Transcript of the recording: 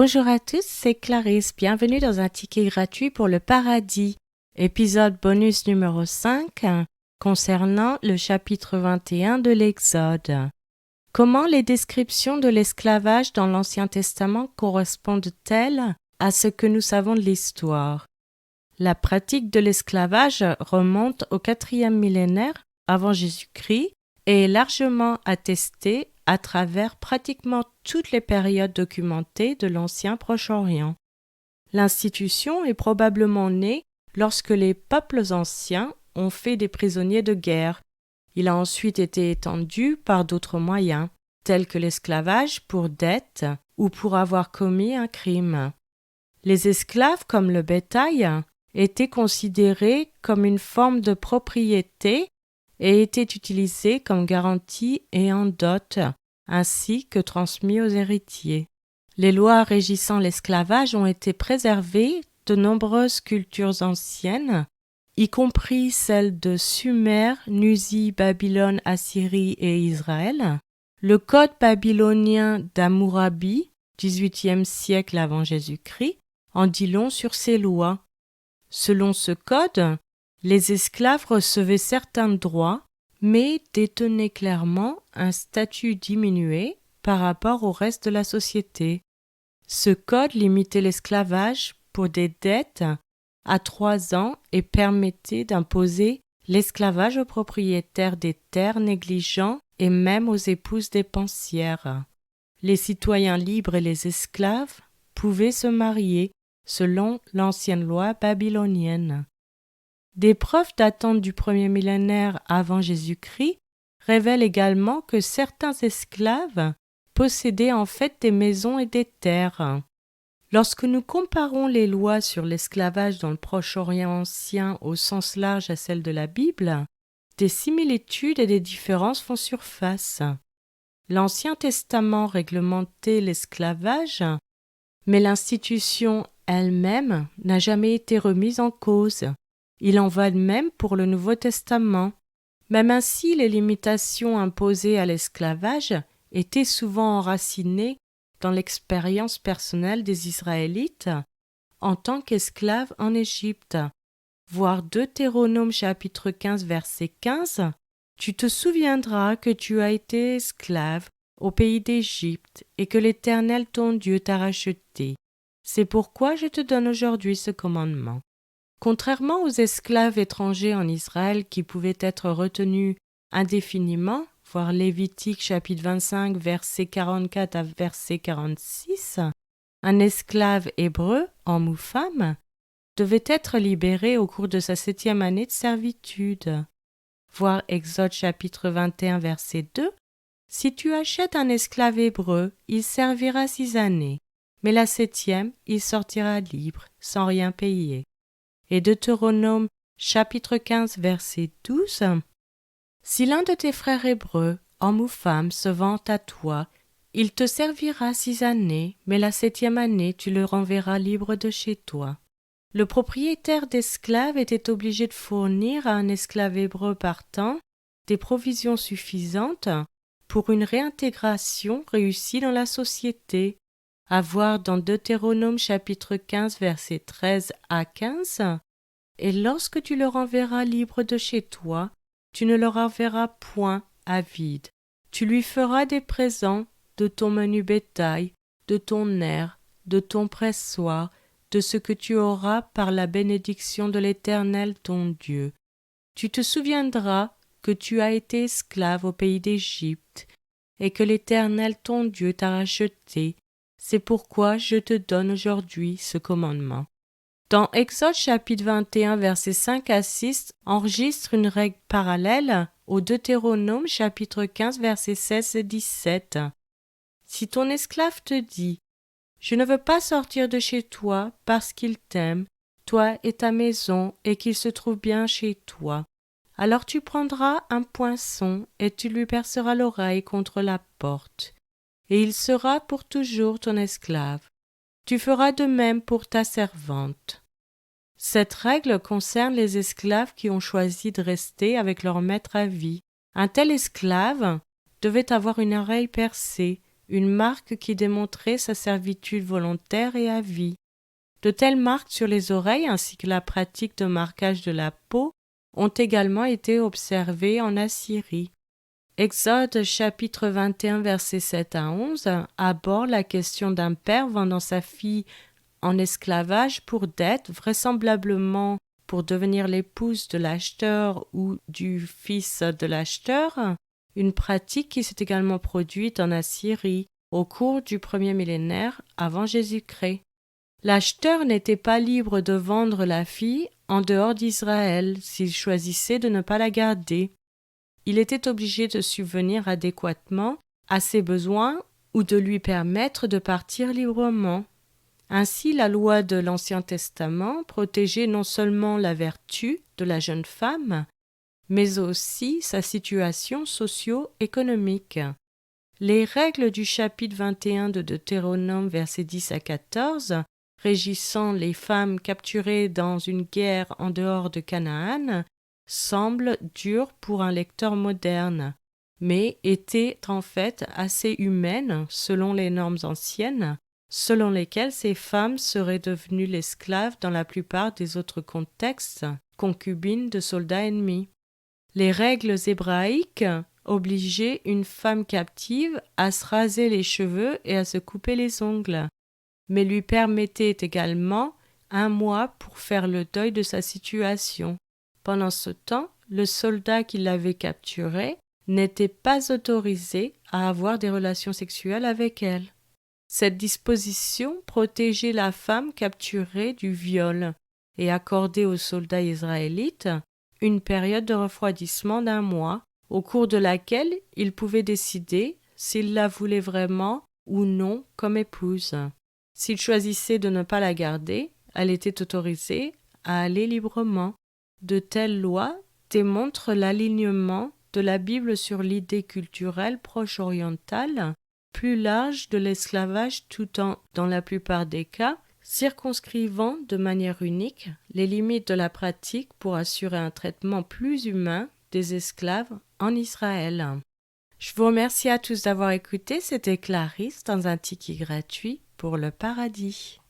Bonjour à tous, c'est Clarisse. Bienvenue dans un ticket gratuit pour le paradis, épisode bonus numéro 5, concernant le chapitre 21 de l'Exode. Comment les descriptions de l'esclavage dans l'Ancien Testament correspondent-elles à ce que nous savons de l'histoire? La pratique de l'esclavage remonte au 4e millénaire avant Jésus-Christ et est largement attestée à travers pratiquement toutes les périodes documentées de l'Ancien Proche-Orient. L'institution est probablement née lorsque les peuples anciens ont fait des prisonniers de guerre. Il a ensuite été étendu par d'autres moyens, tels que l'esclavage pour dette ou pour avoir commis un crime. Les esclaves, comme le bétail, étaient considérés comme une forme de propriété et étaient utilisés comme garantie et en dot, ainsi que transmis aux héritiers. Les lois régissant l'esclavage ont été préservées de nombreuses cultures anciennes, y compris celles de Sumer, Nuzi, Babylone, Assyrie et Israël. Le code babylonien d'Hammurabi, 18e siècle avant Jésus-Christ, en dit long sur ces lois. Selon ce code, les esclaves recevaient certains droits, mais détenaient clairement un statut diminué par rapport au reste de la société. Ce code limitait l'esclavage pour des dettes à 3 ans et permettait d'imposer l'esclavage aux propriétaires des terres négligents et même aux épouses dépensières. Les citoyens libres et les esclaves pouvaient se marier selon l'ancienne loi babylonienne. Des preuves datant du 1er millénaire avant Jésus-Christ révèlent également que certains esclaves possédaient en fait des maisons et des terres. Lorsque nous comparons les lois sur l'esclavage dans le Proche-Orient ancien au sens large à celles de la Bible, des similitudes et des différences font surface. L'Ancien Testament réglementait l'esclavage, mais l'institution elle-même n'a jamais été remise en cause. Il en va de même pour le Nouveau Testament. Même ainsi, les limitations imposées à l'esclavage étaient souvent enracinées dans l'expérience personnelle des Israélites en tant qu'esclaves en Égypte. Voir Deutéronome chapitre 15 verset 15 « Tu te souviendras que tu as été esclave au pays d'Égypte et que l'Éternel ton Dieu t'a racheté. C'est pourquoi je te donne aujourd'hui ce commandement. » Contrairement aux esclaves étrangers en Israël qui pouvaient être retenus indéfiniment, voir Lévitique chapitre 25 versets 44 à verset 46, un esclave hébreu, homme ou femme, devait être libéré au cours de sa 7e année de servitude. Voir Exode chapitre 21 verset 2, si tu achètes un esclave hébreu, il servira 6 années, mais la 7e, il sortira libre, sans rien payer. Et Deutéronome chapitre 15 verset 12, si l'un de tes frères hébreux, homme ou femme, se vante à toi, il te servira 6 années, mais la 7e année tu le renverras libre de chez toi. Le propriétaire d'esclaves était obligé de fournir à un esclave hébreu partant des provisions suffisantes pour une réintégration réussie dans la société. À voir dans Deutéronome chapitre 15 versets 13 à 15, « Et lorsque tu le renverras libre de chez toi, tu ne le renverras point à vide. Tu lui feras des présents de ton menu bétail, de ton aire, de ton pressoir, de ce que tu auras par la bénédiction de l'Éternel ton Dieu. Tu te souviendras que tu as été esclave au pays d'Égypte, et que l'Éternel ton Dieu t'a racheté. C'est pourquoi je te donne aujourd'hui ce commandement. » Dans Exode chapitre 21 versets 5 à 6 enregistre une règle parallèle au Deutéronome chapitre 15 versets 16 et 17. Si ton esclave te dit « Je ne veux pas sortir de chez toi parce qu'il t'aime, toi et ta maison, et qu'il se trouve bien chez toi, alors tu prendras un poinçon et tu lui perceras l'oreille contre la porte. Et il sera pour toujours ton esclave. Tu feras de même pour ta servante. » Cette règle concerne les esclaves qui ont choisi de rester avec leur maître à vie. Un tel esclave devait avoir une oreille percée une marque qui démontrait sa servitude volontaire et à vie. De telles marques sur les oreilles ainsi que la pratique de marquage de la peau ont également été observées en Assyrie. Exode chapitre 21 versets 7 à 11 aborde la question d'un père vendant sa fille en esclavage pour dette, vraisemblablement pour devenir l'épouse de l'acheteur ou du fils de l'acheteur, une pratique qui s'est également produite en Assyrie au cours du premier millénaire avant Jésus-Christ. L'acheteur n'était pas libre de vendre la fille en dehors d'Israël s'il choisissait de ne pas la garder. Il était obligé de subvenir adéquatement à ses besoins ou de lui permettre de partir librement. Ainsi, la loi de l'Ancien Testament protégeait non seulement la vertu de la jeune femme, mais aussi sa situation socio-économique. Les règles du chapitre 21 de Deutéronome versets 10 à 14, régissant les femmes capturées dans une guerre en dehors de Canaan, semblent dures pour un lecteur moderne, mais étaient en fait assez humaines selon les normes anciennes, selon lesquelles ces femmes seraient devenues l'esclave dans la plupart des autres contextes, concubines de soldats ennemis. Les règles hébraïques obligeaient une femme captive à se raser les cheveux et à se couper les ongles, mais lui permettaient également 1 mois pour faire le deuil de sa situation. Pendant ce temps, le soldat qui l'avait capturée n'était pas autorisé à avoir des relations sexuelles avec elle. Cette disposition protégeait la femme capturée du viol et accordait aux soldats israélites une période de refroidissement d'1 mois, au cours de laquelle ils pouvaient décider s'ils la voulaient vraiment ou non comme épouse. S'ils choisissaient de ne pas la garder, elle était autorisée à aller librement. De telles lois démontrent l'alignement de la Bible sur l'idée culturelle proche orientale plus large de l'esclavage tout en, dans la plupart des cas, circonscrivant de manière unique les limites de la pratique pour assurer un traitement plus humain des esclaves en Israël. Je vous remercie à tous d'avoir écouté, c'était Clarisse dans un ticket gratuit pour le paradis.